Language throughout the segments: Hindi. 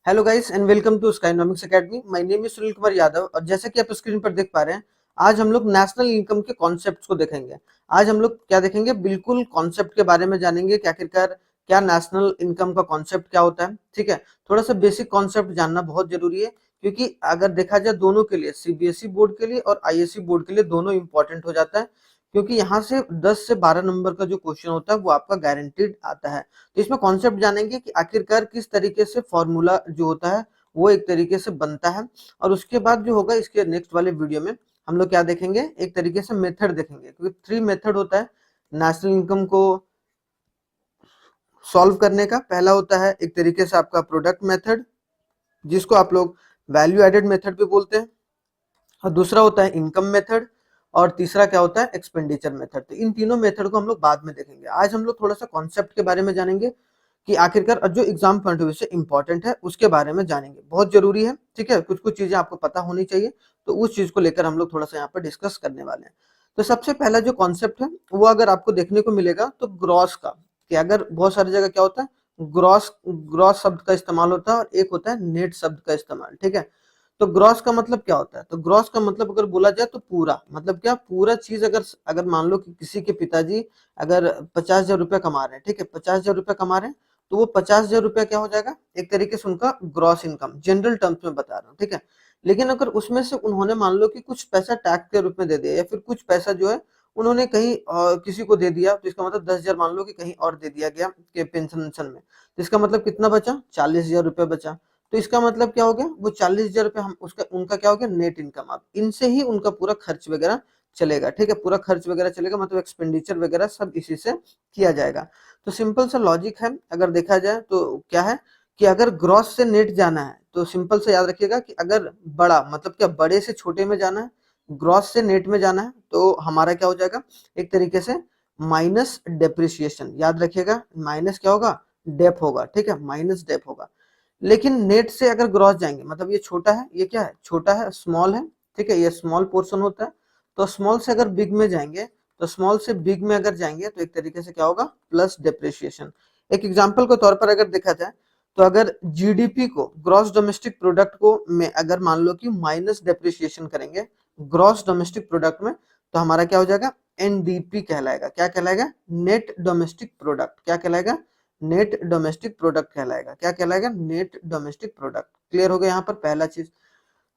Hello guys and welcome to Skynomics academy. My name is Sunil Kumar Yadav और जैसा कि आप स्क्रीन पर देख पा रहे हैं, आज हम लोग नेशनल इनकम के कॉन्सेप्ट्स को देखेंगे। आज हम लोग क्या देखेंगे, बिल्कुल कॉन्सेप्ट के बारे में जानेंगे कि आखिरकार क्या नेशनल इनकम का कॉन्सेप्ट क्या होता है। ठीक है, थोड़ा सा बेसिक कॉन्सेप्ट जानना बहुत जरूरी है, क्योंकि अगर देखा जाए दोनों के लिए, सीबीएसई बोर्ड के लिए और आईएससी बोर्ड के लिए, दोनों इंपॉर्टेंट हो जाता है, क्योंकि यहाँ से 10 से 12 नंबर का जो क्वेश्चन होता है वो आपका गारंटीड आता है। तो इसमें कॉन्सेप्ट जानेंगे कि आखिरकार किस तरीके से फॉर्मूला जो होता है वो एक तरीके से बनता है, और उसके बाद जो होगा इसके नेक्स्ट वाले वीडियो में हम लोग क्या देखेंगे, एक तरीके से मेथड देखेंगे, क्योंकि 3 मेथड होता है नेशनल इनकम को सॉल्व करने का। पहला होता है एक तरीके से आपका प्रोडक्ट मेथड, जिसको आप लोग वैल्यू एडेड मेथड भी बोलते हैं, और दूसरा होता है इनकम मेथड, और तीसरा क्या होता है, एक्सपेंडिचर मेथड। तो इन तीनों मेथड को हम लोग बाद में देखेंगे। आज हम लोग थोड़ा सा कॉन्सेप्ट के बारे में जानेंगे कि आखिरकार जो एग्जाम पॉइंट ऑफ व्यू से इंपॉर्टेंट है उसके बारे में जानेंगे, बहुत जरूरी है। ठीक है, कुछ कुछ चीजें आपको पता होनी चाहिए, तो उस चीज को लेकर हम लोग थोड़ा सा यहाँ पर डिस्कस करने वाले हैं। तो सबसे पहला जो कॉन्सेप्ट है वो अगर आपको देखने को मिलेगा तो ग्रॉस का, कि अगर बहुत सारी जगह क्या होता है, ग्रॉस ग्रॉस शब्द का इस्तेमाल होता है और एक होता है नेट शब्द का इस्तेमाल। ठीक है, तो ग्रॉस का मतलब क्या होता है, तो ग्रॉस का मतलब अगर बोला जाए तो पूरा, मतलब क्या, पूरा चीज। अगर अगर मान लो कि किसी के पिताजी अगर 50,000 रुपया कमा रहे हैं, ठीक है, 50,000 रुपया कमा रहे हैं, तो वो 50,000 रुपया क्या हो जाएगा, एक तरीके से उनका ग्रॉस इनकम, जनरल टर्म्स में बता रहा हूँ। ठीक है, लेकिन अगर उसमें से उन्होंने मान लो कि कुछ पैसा टैक्स के रूप में दे दिया, या फिर कुछ पैसा जो है उन्होंने कहीं किसी को दे दिया, तो इसका मतलब 10,000 मान लो कि कहीं और दे दिया गया कि पेंशन वेंशन में, तो इसका मतलब कितना बचा, 40,000 रुपया बचा। तो इसका मतलब क्या हो गया, वो 40,000 रुपया हम उसका उनका क्या हो गया, नेट इनकम। अब इनसे ही उनका पूरा खर्च वगैरह चलेगा। ठीक है, पूरा खर्च वगैरह चलेगा, मतलब एक्सपेंडिचर वगैरह सब इसी से किया जाएगा। तो सिंपल सा लॉजिक है, अगर देखा जाए तो क्या है कि अगर ग्रॉस से नेट जाना है तो सिंपल से याद रखिएगा कि अगर बड़ा मतलब क्या, बड़े से छोटे में जाना है, ग्रॉस से नेट में जाना है, तो हमारा क्या हो जाएगा, एक तरीके से माइनस डेप्रिसिएशन। याद रखिएगा, माइनस क्या होगा, डेप होगा। ठीक है, माइनस डेप होगा। लेकिन नेट से अगर ग्रॉस जाएंगे, मतलब ये छोटा है, ये क्या है, छोटा है, स्मॉल है। ठीक है, ये स्मॉल पोर्शन होता है। तो स्मॉल से अगर बिग में जाएंगे, तो स्मॉल से बिग में अगर जाएंगे तो एक तरीके से क्या होगा, प्लस डेप्रिसिएशन। एक एग्जांपल के तौर पर अगर देखा जाए, तो अगर जीडीपी को, ग्रॉस डोमेस्टिक प्रोडक्ट को में अगर मान लो कि माइनस डेप्रिसिएशन करेंगे ग्रॉस डोमेस्टिक प्रोडक्ट में, तो हमारा क्या हो जाएगा, एनडीपी कहलाएगा। क्या कहलाएगा, नेट डोमेस्टिक प्रोडक्ट। क्या कहलाएगा, नेट डोमेस्टिक प्रोडक्ट कहलाएगा। क्या कहलाएगा, नेट डोमेस्टिक प्रोडक्ट। क्लियर हो गया यहाँ पर पहला चीज।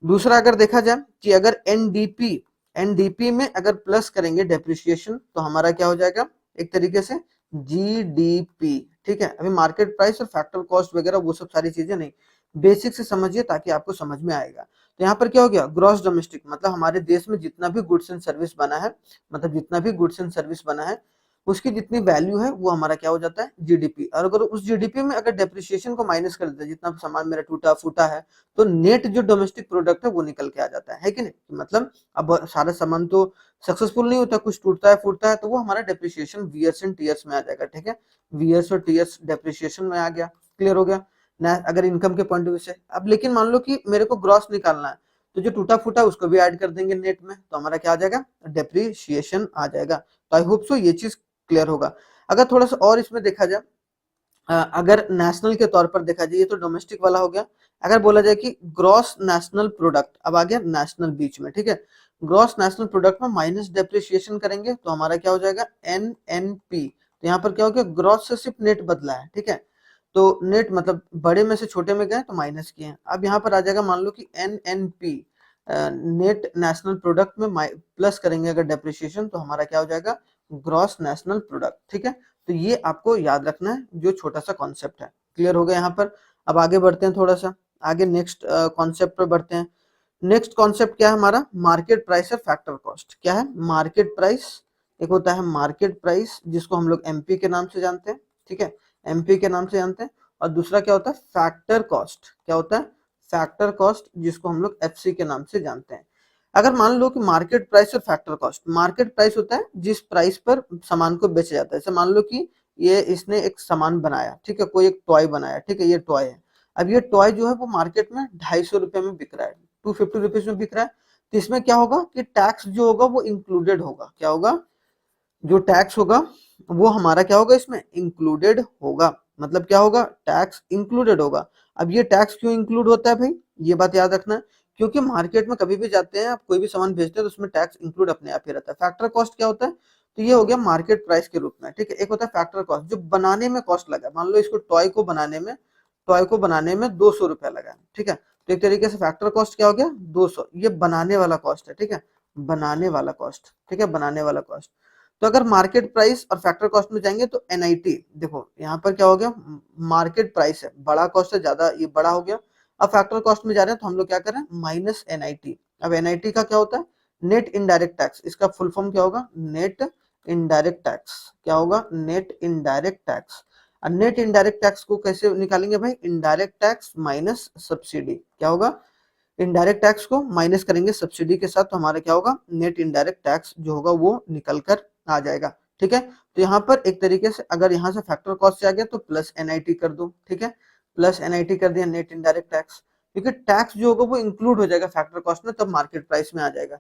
दूसरा अगर देखा जाए कि अगर एनडीपी एनडीपी में अगर प्लस करेंगे डेप्रिसिएशन, तो हमारा क्या हो जाएगा, एक तरीके से जीडीपी। ठीक है, अभी मार्केट प्राइस और फैक्टर कॉस्ट वगैरह वो सब सारी चीजें नहीं, बेसिक से समझिए ताकि आपको समझ में आएगा। तो यहाँ पर क्या हो गया, ग्रॉस डोमेस्टिक मतलब हमारे देश में जितना भी गुड्स एंड सर्विस बना है, मतलब जितना भी गुड्स एंड सर्विस बना है उसकी जितनी वैल्यू है वो हमारा क्या हो जाता है, जीडीपी। और अगर उस जीडीपी में अगर डेप्रिसिएशन को माइनस कर देते हैं, जितना सामान मेरा टूटा फूटा है, तो नेट जो डोमेस्टिक प्रोडक्ट है वो निकल के आ जाता है कि नहीं। मतलब अब सारा सामान तो सक्सेसफुल नहीं होता, कुछ टूटता है फूटता है, तो वो हमारा डेप्रिसिएशन वीएस एंड टीएस में आ जाएगा। ठीक है, वीएस और टीएस डेप्रिसिएशन में आ गया। क्लियर हो गया ना, अगर इनकम के पॉइंट ऑफ व्यू से। अब लेकिन मान लो कि मेरे को ग्रॉस निकालना है, तो जो टूटा फूटा उसको भी ऐड कर देंगे नेट में, तो हमारा क्या आ जाएगा, डेप्रिसिएशन आ जाएगा। तो आई होप सो ये चीज क्लियर होगा। अगर थोड़ा सा और इसमें देखा जाए, अगर नेशनल के तौर पर देखा जाए, ये तो डोमेस्टिक वाला हो गया। अगर बोला जाए कि ग्रॉस नेशनल प्रोडक्ट, अब आ गया नेशनल बीच में। ठीक है, ग्रॉस नेशनल प्रोडक्ट में माइनस डेप्रिसिएशन करेंगे तो हमारा क्या हो जाएगा, एन एन पी। तो यहाँ पर क्या हो गया, ग्रॉस से सिर्फ नेट बदला है। ठीक है, तो नेट मतलब बड़े में से छोटे में गए तो माइनस किए हैं। अब यहाँ पर आ जाएगा, मान लो कि N N P, net national product में प्लस करेंगे अगर डेप्रिसिएशन, तो हमारा क्या हो जाएगा, ग्रॉस नेशनल प्रोडक्ट। ठीक है, तो ये आपको याद रखना है, जो छोटा सा कॉन्सेप्ट है। क्लियर हो गया यहाँ पर। अब आगे बढ़ते हैं, थोड़ा सा आगे नेक्स्ट कॉन्सेप्ट पर बढ़ते हैं। नेक्स्ट कॉन्सेप्ट क्या है हमारा, मार्केट प्राइस और फैक्टर कॉस्ट। क्या है, मार्केट प्राइस, एक होता है मार्केट प्राइस जिसको हम लोग एमपी के नाम से जानते हैं। ठीक है, एमपी के नाम से जानते हैं। और दूसरा क्या होता है, फैक्टर कॉस्ट। क्या होता है, फैक्टर कॉस्ट, जिसको हम लोग एफसी के नाम से जानते हैं। अगर मान लो कि मार्केट प्राइस और फैक्टर कॉस्ट, मार्केट प्राइस होता है जिस प्राइस पर सामान को बेचा जाता है। जैसे मान लो कि ये इसने एक सामान बनाया, ठीक है, कोई एक टॉय बनाया, ठीक है, ये टॉय है। अब ये टॉय जो है वो मार्केट में 250 रुपए में बिक रहा है, 250 रुपीज में बिक रहा है। तो इसमें क्या होगा कि टैक्स जो होगा वो इंक्लूडेड होगा। क्या होगा, जो टैक्स होगा वो हमारा क्या होगा, इसमें इंक्लूडेड होगा। मतलब क्या होगा, टैक्स इंक्लूडेड होगा। अब ये टैक्स क्यों इंक्लूड होता है भाई, ये बात याद रखना, क्योंकि मार्केट में कभी भी जाते हैं आप, कोई भी सामान भेजते हैं तो उसमें टैक्स इंक्लूड अपने आप ही रहता है। फैक्टर कॉस्ट क्या होता है, तो ये हो गया मार्केट प्राइस के रूप में, ठीक है। एक होता है फैक्टर कॉस्ट, जो बनाने में कॉस्ट लगा, मान लो इसको टॉय को बनाने में 200 रुपया लगा, ठीक है। तो एक तरीके से फैक्टर कॉस्ट क्या हो गया, 200, ये बनाने वाला कॉस्ट है, ठीक है, बनाने वाला कॉस्ट, ठीक है, बनाने वाला कॉस्ट। तो अगर मार्केट प्राइस और फैक्टर कॉस्ट में जाएंगे तो एनआईटी, देखो यहाँ पर क्या हो गया, मार्केट प्राइस है, बड़ा कॉस्ट है, ज्यादा ये बड़ा हो गया। अब फैक्टर कॉस्ट में जा रहे हैं तो हम लोग क्या करें, माइनस एनआईटी। अब एनआईटी का क्या होता है, नेट इनडायरेक्ट टैक्स, इसका फुल फॉर्म क्या होगा, नेट इनडायरेक्ट टैक्स, क्या होगा, नेट इनडायरेक्ट टैक्स। और नेट इनडायरेक्ट टैक्स को कैसे निकालेंगे भाई, इनडायरेक्ट टैक्स माइनस सब्सिडी, क्या होगा, इनडायरेक्ट टैक्स को माइनस करेंगे सब्सिडी के साथ, तो हमारा क्या होगा, नेट इनडायरेक्ट टैक्स जो होगा वो निकल कर आ जाएगा, ठीक है। तो यहाँ पर एक तरीके से अगर यहाँ से फैक्टर कॉस्ट से आ गया तो प्लस एनआईटी कर दो, ठीक है, प्लस एनआईटी कर दिया, नेट इनडायरेक्ट टैक्स, क्योंकि टैक्स जो होगा वो इंक्लूड हो जाएगा फैक्टर कॉस्ट में, तब मार्केट प्राइस में आ जाएगा।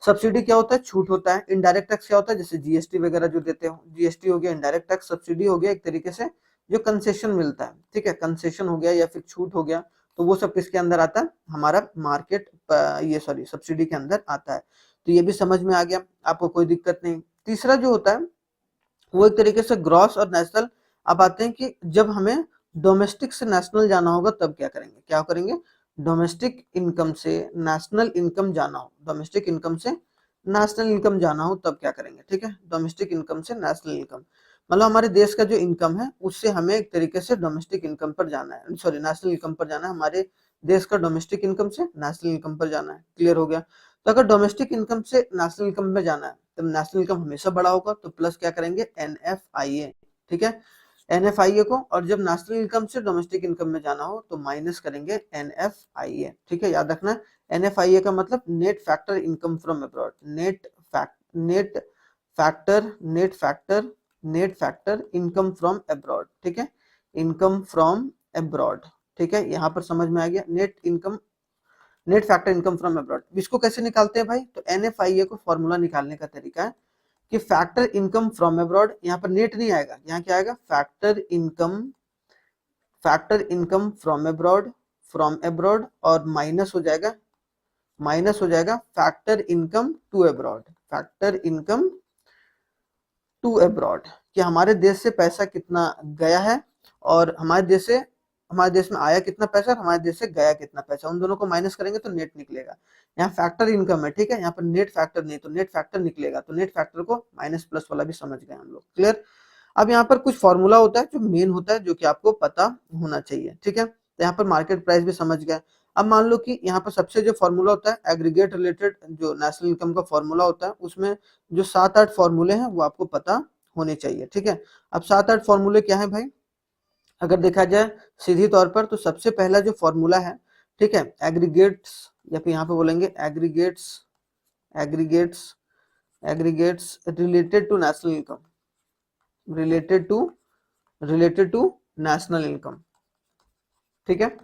सब्सिडी क्या होता है, छूट होता है। इनडायरेक्ट टैक्स क्या होता है, जैसे जीएसटी वगैरह जो देते हो, जीएसटी हो गया इनडायरेक्ट टैक्स, सब्सिडी हो गया एक तरीके से जो कंसेशन मिलता है, ठीक है, कंसेशन हो गया या फिर छूट हो गया, तो वो सब किसके अंदर आता है, हमारा मार्केट ये सॉरी सब्सिडी के अंदर आता है। तो ये भी समझ में आ गया, आपको कोई दिक्कत नहीं। तीसरा जो होता है वो एक तरीके से ग्रॉस और नेशनल। अब आते हैं कि जब हमें डोमेस्टिक से नेशनल जाना होगा तब क्या करेंगे, क्या करेंगे, डोमेस्टिक इनकम से नेशनल इनकम जाना हो, डोमेस्टिक इनकम से नेशनल इनकम जाना हो तब क्या करेंगे, ठीक है, डोमेस्टिक इनकम से नेशनल इनकम, मतलब हमारे देश का जो इनकम है उससे हमें एक तरीके से डोमेस्टिक इनकम पर जाना है, सॉरी नेशनल इनकम पर जाना है, हमारे देश का डोमेस्टिक इनकम से नेशनल इनकम पर जाना है, क्लियर हो गया। तो अगर डोमेस्टिक इनकम से नेशनल इनकम में जाना है तो नेशनल इनकम हमेशा बड़ा होगा, तो प्लस क्या करेंगे, एनएफआईए, ठीक है, एनएफआईए को। और जब नेशनल इनकम से डोमेस्टिक इनकम में जाना हो तो माइनस करेंगे एनएफआईए, ठीक है, याद रखना। एनएफआईए का मतलब net factor income from abroad, net factor net factor income from abroad, ठीक है, इनकम फ्रॉम अब्रॉड, ठीक है, यहाँ पर समझ में आ गया, net factor income from abroad. इसको कैसे निकालते हैं भाई, तो एनएफआईए को फॉर्मूला निकालने का तरीका है कि फैक्टर इनकम फ्रॉम अब्रॉड, यहाँ पर नेट नहीं आएगा, यहाँ क्या आएगा, फैक्टर इनकम फ्रॉम अब्रॉड और माइनस हो जाएगा factor income to abroad, factor income to abroad, कि हमारे देश से पैसा कितना गया है और हमारे देश में आया कितना पैसा और हमारे देश से गया कितना पैसा, उन दोनों को माइनस करेंगे तो नेट निकलेगा। यहाँ फैक्टर इनकम है, ठीक है, यहाँ पर नेट फैक्टर नहीं, तो नेट फैक्टर निकलेगा, तो नेट फैक्टर को माइनस प्लस वाला भी समझ गए हम लोग, क्लियर। अब यहाँ पर कुछ फॉर्मूला होता है जो मेन होता है, जो कि आपको पता होना चाहिए, ठीक है। तो यहाँ पर मार्केट प्राइस भी समझ गए। अब मान लो कि यहाँ पर सबसे जो फॉर्मूला होता है एग्रीगेट रिलेटेड, जो नेशनल इनकम का फॉर्मूला होता है, उसमें जो 7-8 फॉर्मूले हैं वो आपको पता होने चाहिए, ठीक है। अब 7-8 फॉर्मूले क्या है भाई, अगर देखा जाए सीधी तौर पर तो सबसे पहला जो फॉर्मूला है, ठीक है, एग्रीगेट्स, या फिर यहाँ पे बोलेंगे aggregates related to national income, related to national income, ठीक है,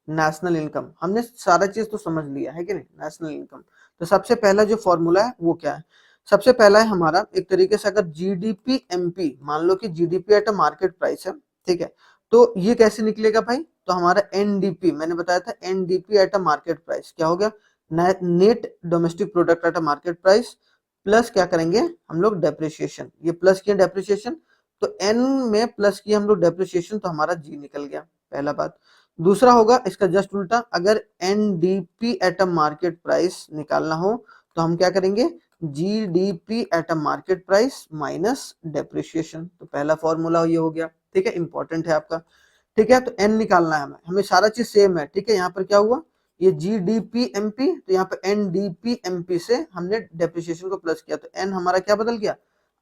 नेशनल इनकम, हमने सारा चीज तो समझ लिया है कि नहीं, नेशनल इनकम। तो सबसे पहला जो फॉर्मूला है वो क्या है, सबसे पहला है हमारा एक तरीके से, अगर जीडीपी एमपी, मान लो कि GDP at a market price है, ठीक है, तो ये कैसे निकलेगा भाई, तो हमारा एनडीपी, मैंने बताया था NDP at a market price क्या हो गया, net domestic product at a market price, plus क्या करेंगे हम लोग डेप्रिसिएशन, ये प्लस किया डेप्रिसिएशन, तो एन में प्लस किया हम लोग डेप्रिसिएशन, तो हमारा जी निकल गया, पहला बात। दूसरा होगा इसका जस्ट उल्टा, अगर NDP at a market price निकालना हो तो हम क्या करेंगे, GDP at a market price minus depreciation, तो पहला फॉर्मूला ये हो गया, ठीक है, इंपॉर्टेंट है आपका, ठीक है। तो एन निकालना है हमें, सारा चीज सेम है, ठीक है। यहाँ पर क्या हुआ, ये जीडीपी एमपी, तो यहाँ पर एनडीपी एमपी से हमने डेप्रिसिएशन को प्लस किया, तो एन हमारा क्या बदल गया,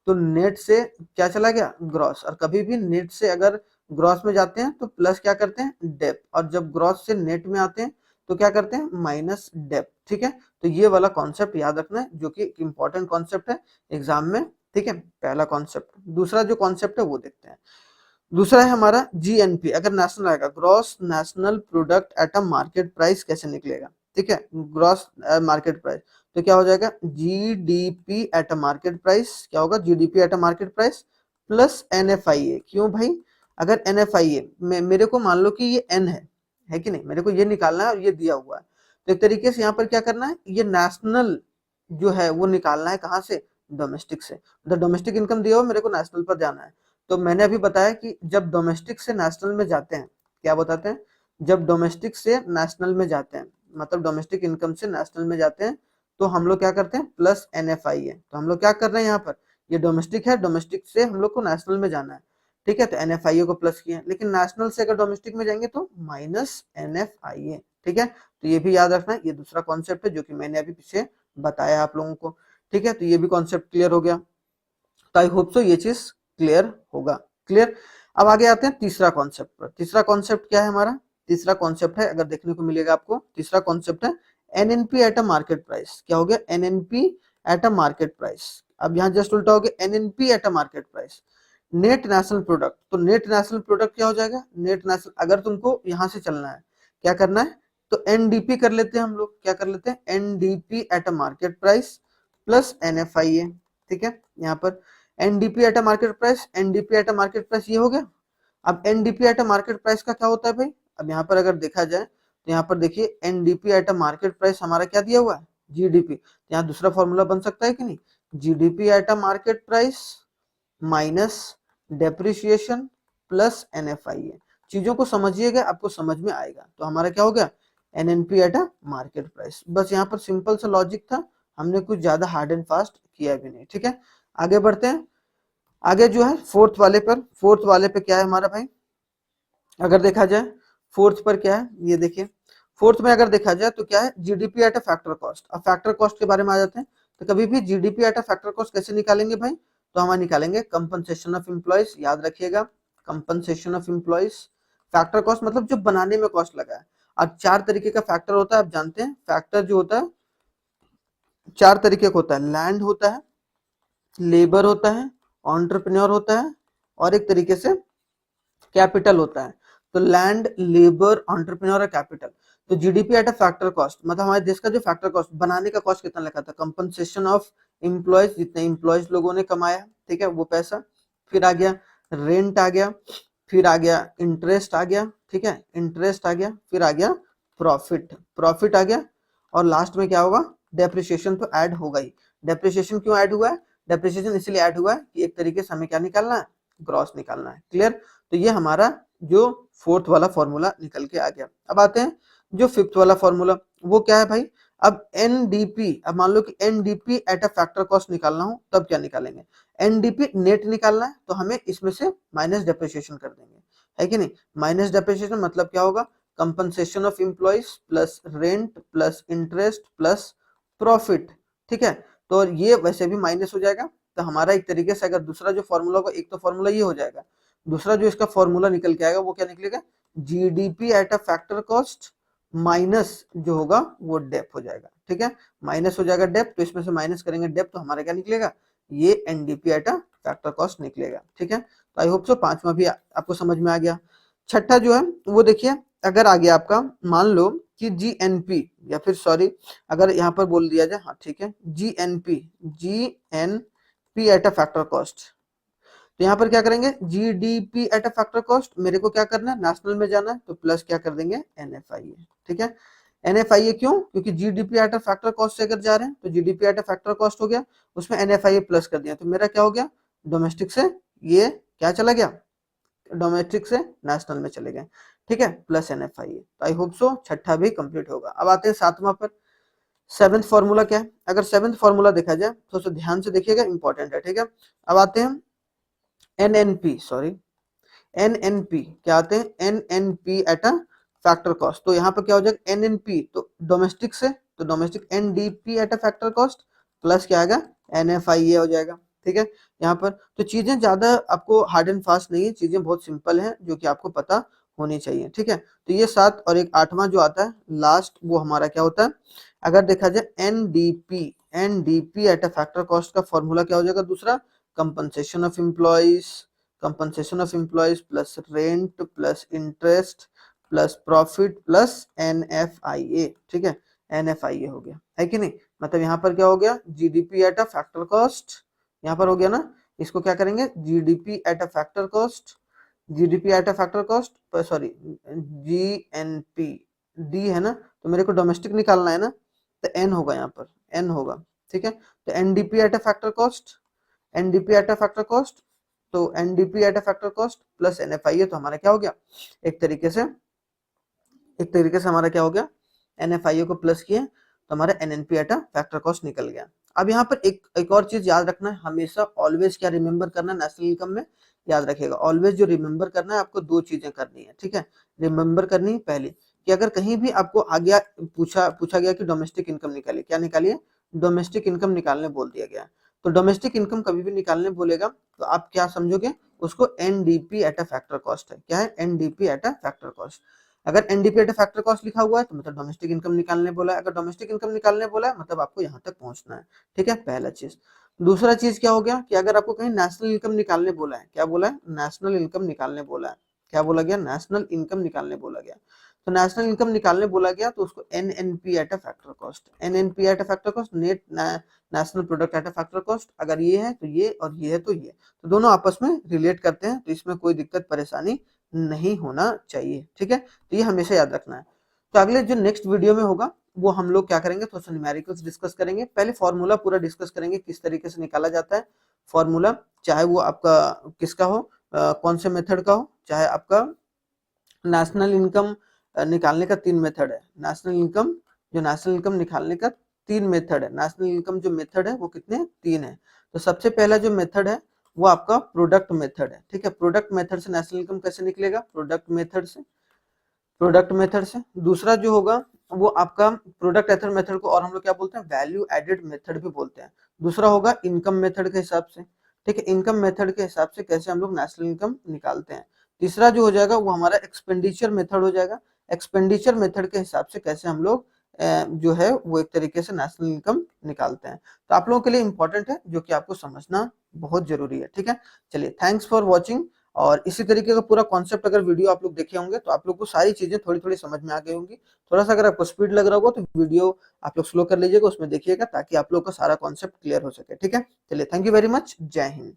तो नेट से क्या चला गया, ग्रॉस, और कभी भी नेट से अगर ग्रॉस में जाते हैं तो प्लस क्या करते हैं, डेप, और जब ग्रॉस से नेट में आते हैं तो क्या करते हैं, माइनस डेप, ठीक है। तो ये वाला कॉन्सेप्ट याद रखना है, जो कि इंपॉर्टेंट कॉन्सेप्ट है एग्जाम में, ठीक है, पहला कॉन्सेप्ट। दूसरा जो कॉन्सेप्ट है वो देखते हैं, दूसरा है हमारा जीएनपी, अगर नेशनल आएगा, gross national product at a market price कैसे निकलेगा, ठीक है, ग्रॉस मार्केट प्राइस, तो क्या हो जाएगा, GDP at a market price, क्या होगा, GDP at a market price plus NFIA, क्यों भाई, अगर एनएफआईए में मेरे को मान लो कि ये एन है है कि नहीं, मेरे को ये निकालना है और ये दिया हुआ है। तो एक तरीके से यहाँ पर क्या करना है, ये नेशनल जो है वो निकालना है, कहाँ से, डोमेस्टिक से। मतलब डोमेस्टिक इनकम दिया हो, मेरे को नेशनल पर जाना है। तो मैंने अभी बताया कि जब डोमेस्टिक से नेशनल में जाते हैं, क्या बताते हैं, जब डोमेस्टिक से नेशनल में जाते हैं, मतलब डोमेस्टिक इनकम से नेशनल में जाते हैं, तो हम लोग क्या करते हैं, प्लस NFIA। तो हम लोग क्या कर रहे हैं यहाँ पर, ये डोमेस्टिक है, डोमेस्टिक से हम लोग को नेशनल में जाना है, ठीक है, तो NFIA को प्लस किया, लेकिन नेशनल से अगर डोमेस्टिक में जाएंगे तो माइनस NFIA, ठीक है। तो ये भी याद रखना है, ये दूसरा कॉन्सेप्ट है जो कि मैंने अभी पीछे बताया आप लोगों को, ठीक है। तो ये भी कॉन्सेप्ट क्लियर हो गया, तो आई होप सो ये चीज क्लियर होगा, क्लियर। अब आगे आते हैं तीसरा कॉन्सेप्ट पर। तीसरा कॉन्सेप्ट क्या है हमारा, तीसरा कॉन्सेप्ट है, अगर देखने को मिलेगा आपको, तीसरा कॉन्सेप्ट है NNP at a market price. क्या हो गया, NNP at a market price. अब यहाँ जस्ट उल्टा हो गया, NNP at a market price, net national product. तो नेट नेशनल प्रोडक्ट क्या हो जाएगा, नेट नेशनल, अगर तुमको यहाँ से चलना है, क्या करना है, तो NDP कर लेते हैं हम लोग, क्या कर लेते हैं, NDP at a market price plus NFIA, ठीक है। यहाँ पर NDP at a market price, NDP at a market price, ये हो गया। अब NDP at a market price का क्या होता है भाई, अब यहाँ पर अगर देखा जाए तो यहाँ पर देखिए NDP at a market price हमारा क्या दिया हुआ है, GDP। यहाँ दूसरा फॉर्मूला बन सकता है कि नहीं, GDP at a market price minus depreciation plus NFIA। चीजों को समझिएगा, आपको समझ में आएगा। तो हमारा क्या हो गया, NNP at a market price. बस यहाँ पर सिंपल सा लॉजिक था, हमने कुछ ज्यादा हार्ड एंड फास्ट किया भी नहीं, ठीक है। आगे बढ़ते हैं, आगे जो है फोर्थ वाले पर, फोर्थ वाले पे क्या है हमारा भाई, अगर देखा जाए फोर्थ पर क्या है, ये देखिए फोर्थ में अगर देखा जाए तो क्या है, GDP eight a factor cost. अब फैक्टर कॉस्ट के बारे में आ जाते हैं। तो कभी भी GDP eight a factor cost कैसे निकालेंगे भाई, तो हम निकालेंगे कंपनसेशन ऑफ एम्प्लॉइज, याद रखिएगा, compensation of employees. Factor cost मतलब जो बनाने में कॉस्ट लगा है। अब चार तरीके का फैक्टर होता है, आप जानते हैं, फैक्टर जो होता है चार तरीके का होता है, लैंड होता है, लेबर होता है, एंटरप्रेन्योर होता है, और एक तरीके से कैपिटल होता है। तो लैंड, लेबर, एंटरप्रेन्योर और कैपिटल। तो GDP eight a factor cost मतलब हमारे देश का जो फैक्टर कॉस्ट, बनाने का कॉस्ट कितना लगा था, कंपनसेशन ऑफ एम्प्लॉयज, जितने एम्प्लॉयज लोगों ने कमाया, ठीक है, वो पैसा। फिर आ गया रेंट आ गया, फिर आ गया इंटरेस्ट आ गया, ठीक है, इंटरेस्ट आ गया, फिर आ गया प्रॉफिट, प्रॉफिट आ गया, और लास्ट में क्या होगा, डेप्रिसिएशन तो ऐड होगा ही। डेप्रिसिएशन क्यों ऐड हुआ है, डेप्रिसिएशन इसलिए ऐड हुआ है कि एक तरीके से हमें क्या निकालना है, ग्रॉस निकालना है, क्लियर। तो ये हमारा जो फोर्थ वाला फॉर्मूला निकल के आ गया। अब आते हैं जो फिफ्थ वाला फॉर्मूला, वो क्या है भाई, अब NDP, अब मान लो कि NDP eight a factor cost निकालना हो, तब क्या निकालेंगे, NDP नेट निकालना है, तो हमें इसमें से माइनस डेप्रिसिएशन कर देंगे, है कि नहीं। माइनस डेप्रिसिएशन मतलब क्या होगा, compensation of employees plus rent plus interest plus profit, ठीक है। तो ये वैसे भी माइनस हो जाएगा। तो हमारा एक तरीके से अगर दूसरा जो फॉर्मूला होगा, एक तो फॉर्मूला ये हो जाएगा, दूसरा जो इसका फॉर्मूला निकल के आएगा वो क्या निकलेगा, GDP eight a factor cost minus जो होगा वो डेप हो जाएगा, ठीक है, माइनस हो जाएगा डेप। तो इसमें से माइनस करेंगे डेप, तो हमारा क्या निकलेगा, ये NDP eight a factor cost निकलेगा, ठीक है। तो आई होप सो पांचवा भी आपको समझ में आ गया। छठा जो है वो देखिए, अगर आ गया आपका, मान लो कि GNP, या फिर सॉरी अगर यहाँ पर बोल दिया जाए, हाँ ठीक है, GNP eight a factor cost. तो यहाँ पर क्या करेंगे, GDP eight a factor cost, मेरे को क्या करना है, नेशनल में जाना है, तो प्लस क्या कर देंगे, NFIA, ठीक है। NFIA क्यों, क्योंकि GDP eight a factor cost से अगर जा रहे हैं तो GDP eight a factor cost हो गया, उसमें NFIA प्लस कर दिया, तो मेरा क्या हो गया, डोमेस्टिक से ये क्या चला गया, डोमेस्टिक से नेशनल में चले गए, ठीक है, प्लस NFIA। तो आई होप सो छठा भी कंप्लीट होगा। अब आते हैं सातवां पर, सेवेंथ फॉर्मूला क्या है, अगर सेवेंथ फॉर्मूला देखा जाए तो ध्यान से देखिएगा, इंपॉर्टेंट है, ठीक है। अब आते हैं NNP, सॉरी NNP, क्या आते हैं, NNP eight a factor cost. तो यहाँ पर क्या हो जाएगा, NNP तो डोमेस्टिक से, तो domestic NDP eight a factor cost plus क्या आएगा, NFIA हो जाएगा, ठीक है। यहाँ पर तो चीजें ज्यादा आपको हार्ड एंड फास्ट नहीं है, चीजें बहुत सिंपल है जो कि आपको पता होनी चाहिए, ठीक है। तो ये सात, और एक आठवां जो आता है लास्ट, वो हमारा क्या होता है, अगर देखा जाए NDP eight a factor cost का फॉर्मूला क्या हो जाएगा, दूसरा compensation of employees, compensation of employees plus rent plus interest plus profit plus NFIA, ठीक है, NFIA हो गया, है कि नहीं। मतलब यहाँ पर क्या हो गया, GDP eight a factor cost, यहाँ पर हो गया ना, इसको क्या करेंगे, GDP eight a factor cost GDP at a factor cost, sorry GNP, D है ना, तो मेरे को डोमेस्टिक निकालना है ना, तो एन होगा यहाँ पर, एन होगा, ठीक है। तो NDP at a factor cost, NDP at a factor cost, तो NDP at a factor cost plus NFIA, तो हमारा क्या हो गया, एक तरीके से हमारा क्या हो गया, एनएफआईए को प्लस किए तो हमारा NNP eight a factor cost निकल गया। अब यहाँ पर एक और चीज याद रखना है, हमेशा ऑलवेज क्या रिमेंबर करना है नेशनल इनकम में, याद रखिएगा ऑलवेज जो रिमेंबर करना है आपको दो चीजें करनी है, ठीक है। रिमेंबर करनी है पहली कि अगर कहीं भी आपको आ गया पूछा गया कि डोमेस्टिक इनकम निकालिए, क्या निकालिए, डोमेस्टिक इनकम निकालने बोल दिया गया, तो डोमेस्टिक इनकम कभी भी निकालने बोलेगा तो आप क्या समझोगे, उसको NDP at a factor cost है, क्या है, NDP at a factor cost. अगर एनडीपी एट फैक्टर कॉस्ट लिखा हुआ है तो मतलब डोमेस्टिक इनकम निकालने बोला है, अगर डोमेस्टिक इनकम निकालने बोला है मतलब आपको यहाँ तक पहुंचना है, ठीक है, पहला चीज। दूसरा चीज क्या हो गया कि अगर आपको कहीं नेशनल इनकम निकालने बोला है, क्या बोला है, नेशनल इनकम निकालने बोला है, क्या बोला गया, नेशनल इनकम निकालने बोला गया, तो नेशनल इनकम निकालने बोला गया तो उसको NNP eight a factor cost, NNP eight a factor cost, net national product at a factor cost, अगर ये है तो ये और ये है तो ये, तो दोनों आपस में रिलेट करते हैं, तो इसमें कोई दिक्कत परेशानी नहीं होना चाहिए, ठीक है। तो ये हमेशा याद रखना है। तो अगले जो नेक्स्ट वीडियो में होगा वो हम लोग क्या करेंगे, थोड़ा सा न्यूमेरिकल्स डिस्कस करेंगे, पहले फॉर्मूला पूरा डिस्कस करेंगे किस तरीके से निकाला जाता है फॉर्मूला, चाहे वो आपका किसका हो, कौन से मेथड का हो, चाहे आपका नेशनल इनकम निकालने का 3 मेथड है, नेशनल इनकम, जो नेशनल इनकम निकालने का 3 मेथड है, नेशनल इनकम जो मेथड है वो कितने, 3 है। तो सबसे पहला जो मेथड है वो आपका प्रोडक्ट मेथड है, ठीक है, प्रोडक्ट मेथड से नेशनल इनकम कैसे निकलेगा, प्रोडक्ट मेथड से, प्रोडक्ट मेथड से। दूसरा जो होगा वो आपका प्रोडक्ट एथर मेथड को और हम लोग क्या बोलते हैं, वैल्यू एडेड मेथड भी बोलते हैं। दूसरा होगा इनकम मेथड के हिसाब से, ठीक है, इनकम मेथड के हिसाब से कैसे हम लोग नेशनल इनकम निकालते हैं। तीसरा जो हो जाएगा वो हमारा एक्सपेंडिचर मेथड हो जाएगा, एक्सपेंडिचर मेथड के हिसाब से कैसे हम लोग जो है वो एक तरीके से नेशनल इनकम निकालते हैं। तो आप लोगों के लिए इंपॉर्टेंट है, जो कि आपको समझना बहुत जरूरी है, ठीक है। चलिए, थैंक्स फॉर वॉचिंग। और इसी तरीके का पूरा कॉन्सेप्ट अगर वीडियो आप लोग देखे होंगे तो आप लोग को सारी चीजें थोड़ी थोड़ी समझ में आ गई होंगी। थोड़ा सा अगर आपको स्पीड लग रहा होगा तो वीडियो आप लोग स्लो कर लीजिएगा, उसमें देखिएगा ताकि आप लोग का सारा कॉन्सेप्ट क्लियर हो सके, ठीक है। चलिए, थैंक यू वेरी मच, जय हिंद।